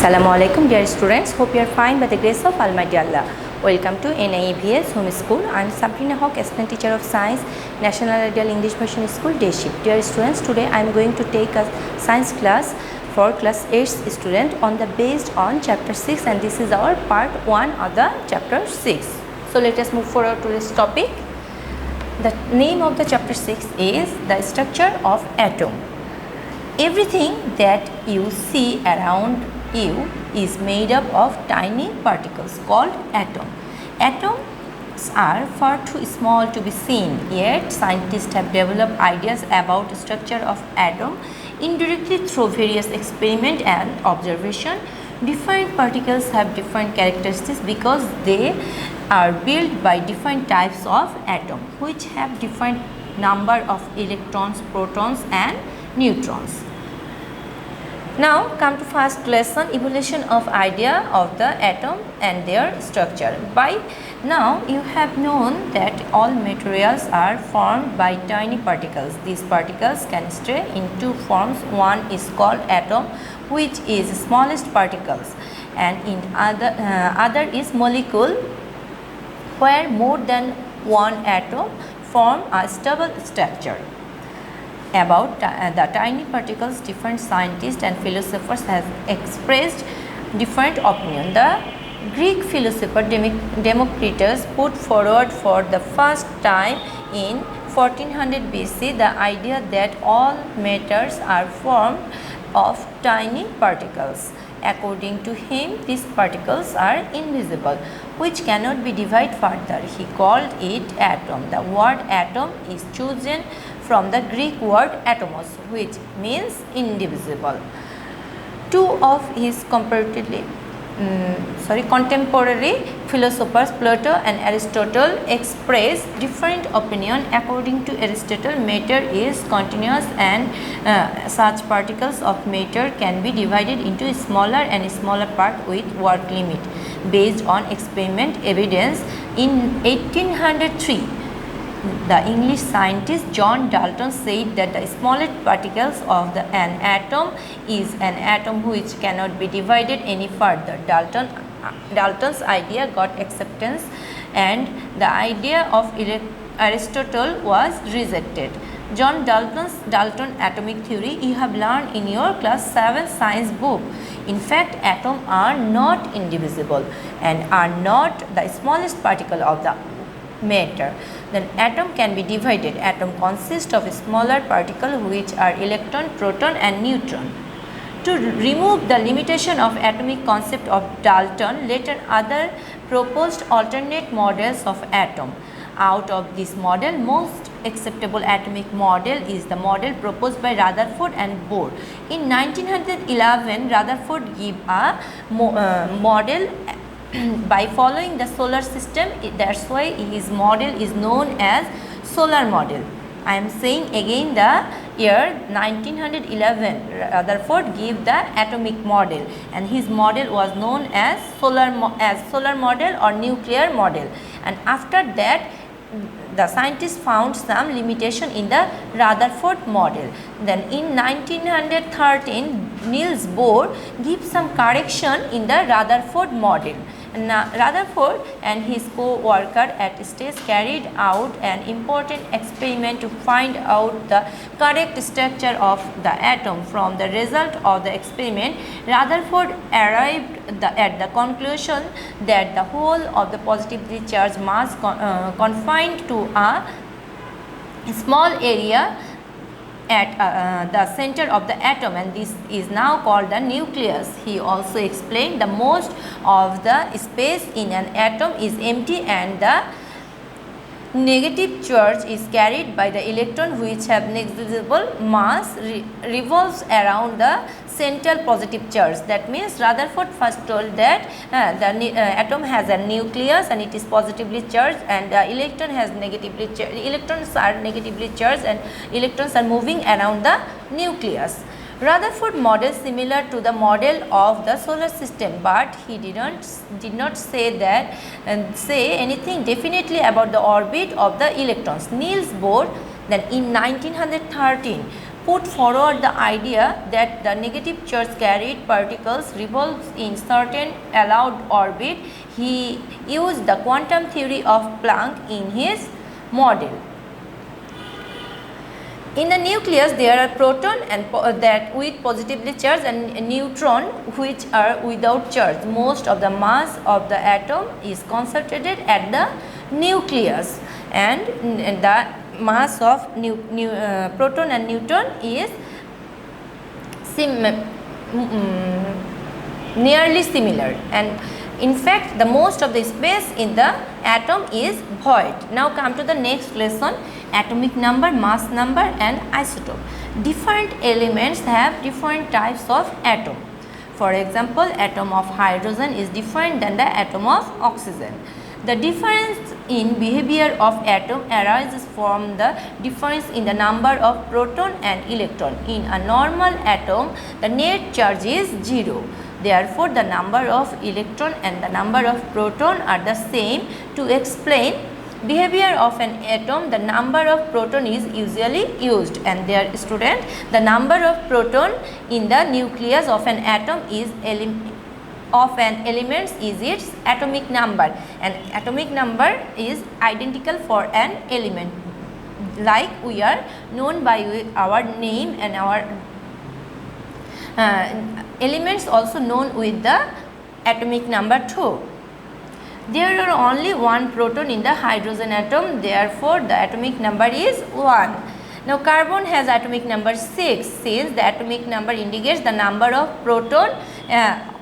Assalamualaikum dear students, hope you are fine by the grace of Almighty Allah. Welcome to NIEVS Home School. I am Sabreena Haque, assistant teacher of science, National Ideal English Version School, Day Shift. Dear students, today I am going to take a science class for class 8 student on the based on chapter 6, and this is our part 1 of the chapter 6. So let us move forward to this topic. The name of the chapter 6 is the structure of atom. Everything that you see around you is made up of tiny particles called atom. Atoms are far too small to be seen, yet scientists have developed ideas about the structure of atom indirectly through various experiment and observation. Different particles have different characteristics because they are built by different types of atom which have different number of electrons, protons and neutrons. Now come to first lesson, evolution of idea of the atom and their structure. By now you have known that all materials are formed by tiny particles. These particles can stray in two forms. One is called atom, which is smallest particles, and in other is molecule, where more than one atom form a stable structure. About the tiny particles, different scientists and philosophers have expressed different opinion. The Greek philosopher Democritus put forward for the first time in 1400 BC the idea that all matters are formed of tiny particles. According to him, these particles are invisible, which cannot be divided further. He called it atom. The word atom is chosen from the Greek word atomos, which means indivisible. Two of his contemporary philosophers, Plato and Aristotle, expressed different opinion. According to Aristotle, matter is continuous and such particles of matter can be divided into smaller and smaller part with work limit. Based on experiment evidence, in 1803, the English scientist John Dalton said that the smallest particles of an atom is an atom which cannot be divided any further. Dalton's idea got acceptance and the idea of Aristotle was rejected. John Dalton atomic theory you have learned in your class 7 science book. In fact, atoms are not indivisible and are not the smallest particle of the matter. Then atom can be divided. Atom consists of smaller particles which are electron, proton and neutron. To remove the limitation of atomic concept of Dalton, later other proposed alternate models of atom. Out of this model, most acceptable atomic model is the model proposed by Rutherford and Bohr. In 1911, Rutherford gave a model by following the solar system. That's why his model is known as solar model. I am saying again the year 1911 Rutherford gave the atomic model and his model was known as solar model or nuclear model, and after that the scientists found some limitation in the Rutherford model. Then in 1913 Niels Bohr gave some correction in the Rutherford model. Now, Rutherford and his co-worker at STS carried out an important experiment to find out the correct structure of the atom. From the result of the experiment, Rutherford arrived at the conclusion that the whole of the positively charged mass confined to a small area at the center of the atom, and this is now called the nucleus. He also explained the most of the space in an atom is empty and the negative charge is carried by the electron which have negligible mass revolves around the central positive charge. That means Rutherford first told that the atom has a nucleus and it is positively charged, and the electron has negatively charged. Electrons are negatively charged and electrons are moving around the nucleus. Rutherford model similar to the model of the solar system, but he did not say that say anything definitely about the orbit of the electrons. Niels Bohr then in 1913 put forward the idea that the negative charge carried particles revolves in certain allowed orbit. He used the quantum theory of Planck in his model. In the nucleus, there are proton and that with positively charged and neutron which are without charge. Most of the mass of the atom is concentrated at the nucleus, and the mass of proton and neutron is nearly similar, and in fact the most of the space in the atom is void. Now come to the next lesson: atomic number, mass number and isotope. Different elements have different types of atom. For example, atom of hydrogen is different than the atom of oxygen. The difference in behavior of atom arises from the difference in the number of proton and electron. In a normal atom, the net charge is 0. Therefore, the number of electron and the number of proton are the same. To explain behavior of an atom, the number of proton is usually used, and their student, the number of proton in the nucleus of an atom is its atomic number, and atomic number is identical for an element, like we are known by our name, and our elements also known with the atomic number too. There are only one proton in the hydrogen atom, therefore the atomic number is 1. Now carbon has atomic number 6, since the atomic number indicates the number of proton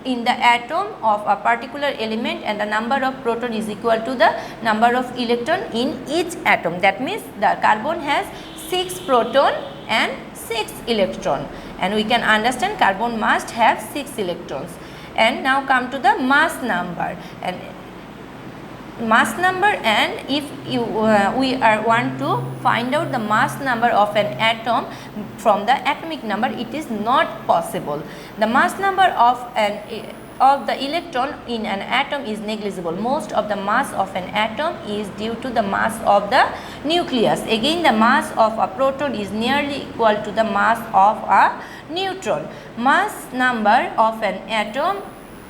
in the atom of a particular element, and the number of proton is equal to the number of electron in each atom. That means the carbon has 6 proton and 6 electron, and we can understand carbon must have 6 electrons. And now come to the mass number. And if we want to find out the mass number of an atom from the atomic number, it is not possible. The mass number of the electron in an atom is negligible. Most of the mass of an atom is due to the mass of the nucleus. Again, the mass of a proton is nearly equal to the mass of a neutron. Mass number of an atom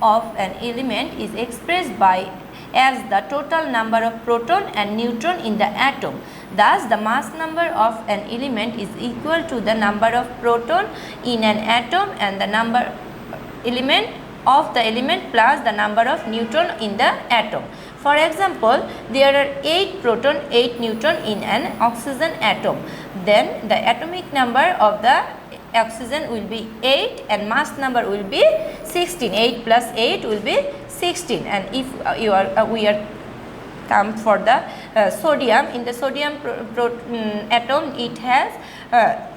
of an element is expressed by as the total number of proton and neutron in the atom. Thus, the mass number of an element is equal to the number of proton in an atom and the number of the element plus the number of neutron in the atom. For example, there are 8 proton, 8 neutron in an oxygen atom. Then the atomic number of the oxygen will be 8 and mass number will be 16. 8 plus 8 will be 16. And if we are come for the sodium, in the sodium atom it has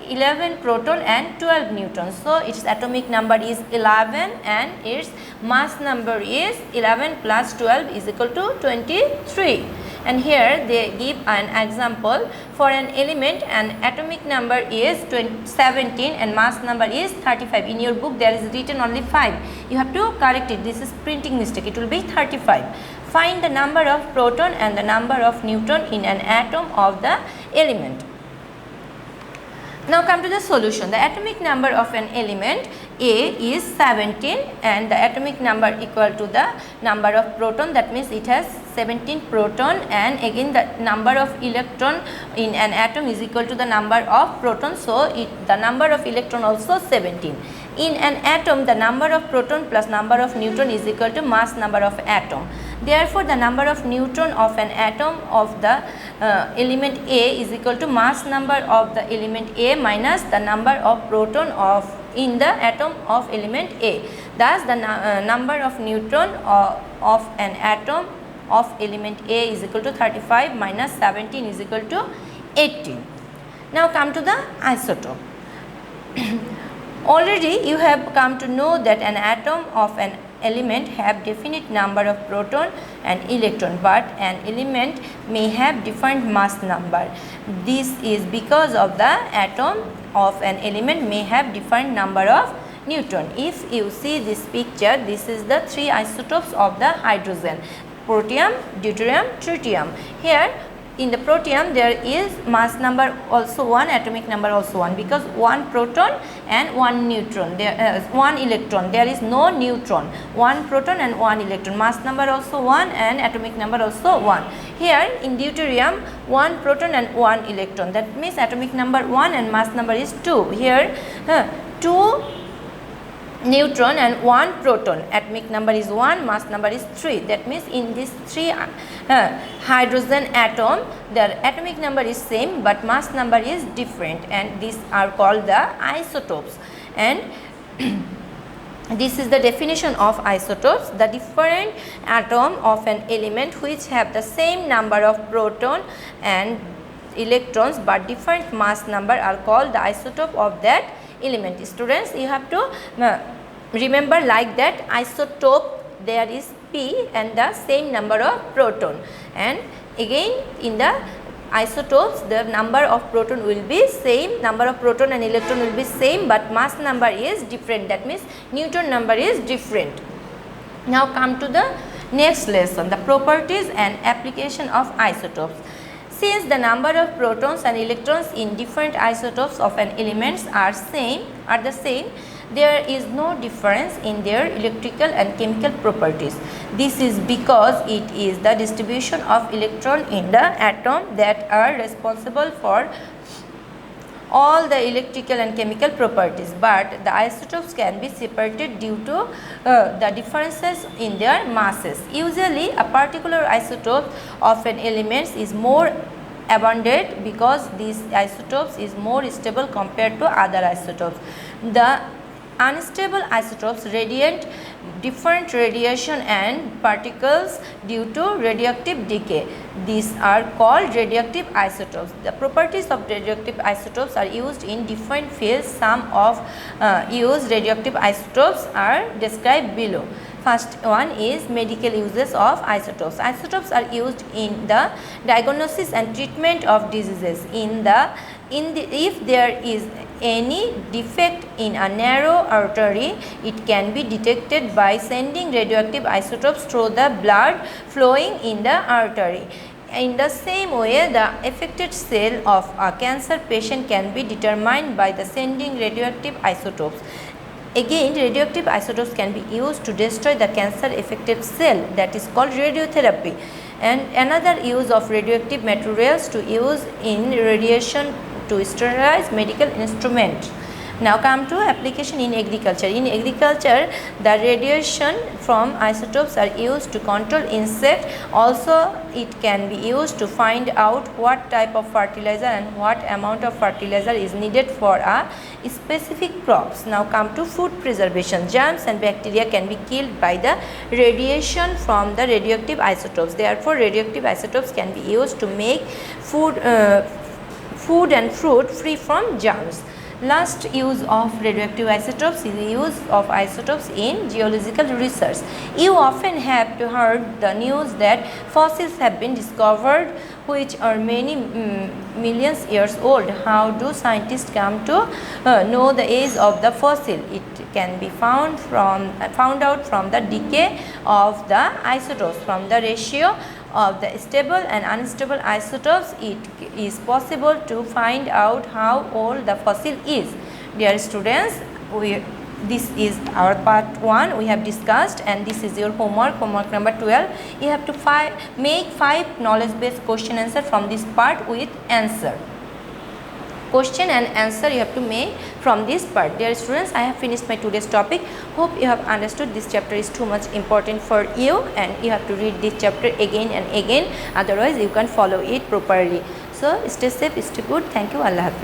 11 proton and 12 neutrons. So its atomic number is 11 and its mass number is 11 plus 12 is equal to 23. And here they give an example. For an element, an atomic number is 17 and mass number is 35. In your book there is written only 5. You have to correct it. This is printing mistake. It will be 35. Find the number of proton and the number of neutron in an atom of the element. Now come to the solution. The atomic number of an element A is 17 and the atomic number equal to the number of proton, that means it has 17 proton, and again the number of electron in an atom is equal to the number of proton, so the number of electron also 17. In an atom, the number of proton plus number of neutron is equal to mass number of atom. Therefore, the number of neutron of an atom of the element A is equal to mass number of the element A minus the number of proton in the atom of element A. Thus, the number of neutron of an atom of element A is equal to 35 minus 17 is equal to 18. Now come to the isotope. Already you have come to know that an atom of an element have definite number of proton and electron, but an element may have different mass number. This is because of the atom of an element may have different number of neutron. If you see this picture, this is the 3 isotopes of the hydrogen: protium, deuterium, tritium. Here in the protium there is mass number also 1, atomic number also 1, because 1 proton and 1 neutron, there 1 electron, there is no neutron, 1 proton and 1 electron, mass number also 1 and atomic number also 1. Here in deuterium 1 proton and 1 electron, that means atomic number 1 and mass number is 2. Here 2 neutron and 1 proton, atomic number is 1, mass number is 3. That means in this 3 hydrogen atom, their atomic number is same but mass number is different, and these are called the isotopes. And this is the definition of isotopes: the different atom of an element which have the same number of proton and electrons but different mass number are called the isotope of that element. Students, you have to remember like that: isotope, there is P and the same number of proton, and again in the isotopes the number of proton will be same, number of proton and electron will be same but mass number is different, that means neutron number is different. Now come to the next lesson, the properties and application of isotopes. Since the number of protons and electrons in different isotopes of an element are the same, there is no difference in their electrical and chemical properties. This is because it is the distribution of electron in the atom that are responsible for all the electrical and chemical properties, but the isotopes can be separated due to the differences in their masses. Usually a particular isotope of an element is more abundant because these isotopes is more stable compared to other isotopes. The unstable isotopes radiate different radiation and particles due to radioactive decay. These are called radioactive isotopes. The properties of radioactive isotopes are used in different fields. Some of used radioactive isotopes are described below. First one is medical uses of isotopes. Isotopes are used in the diagnosis and treatment of diseases. If there is any defect in a narrow artery, it can be detected by sending radioactive isotopes through the blood flowing in the artery. In the same way, the affected cell of a cancer patient can be determined by the sending radioactive isotopes. Again, radioactive isotopes can be used to destroy the cancer affected cell, that is called radiotherapy. And another use of radioactive materials to use in radiation to sterilize medical instruments. Now come to application in agriculture. In agriculture, the radiation from isotopes are used to control insects. Also, it can be used to find out what type of fertilizer and what amount of fertilizer is needed for a specific crops. Now come to food preservation. Germs and bacteria can be killed by the radiation from the radioactive isotopes. Therefore, radioactive isotopes can be used to make food and fruit free from germs. Last use of radioactive isotopes is the use of isotopes in geological research. You often have to heard the news that fossils have been discovered which are many millions years old. How do scientists come to know the age of the fossil? It can be found out from the decay of the isotopes. From the ratio of the stable and unstable isotopes, it is possible to find out how old the fossil is. Dear students, this is our part 1 we have discussed, and this is your homework number 12. You have to make 5 knowledge based question answer from this part with answer. Question and answer you have to make from this part. Dear students, I have finished my today's topic. Hope you have understood this chapter is too much important for you, and you have to read this chapter again and again, otherwise you can follow it properly. So stay safe, stay good. Thank you. Allah Hafiz.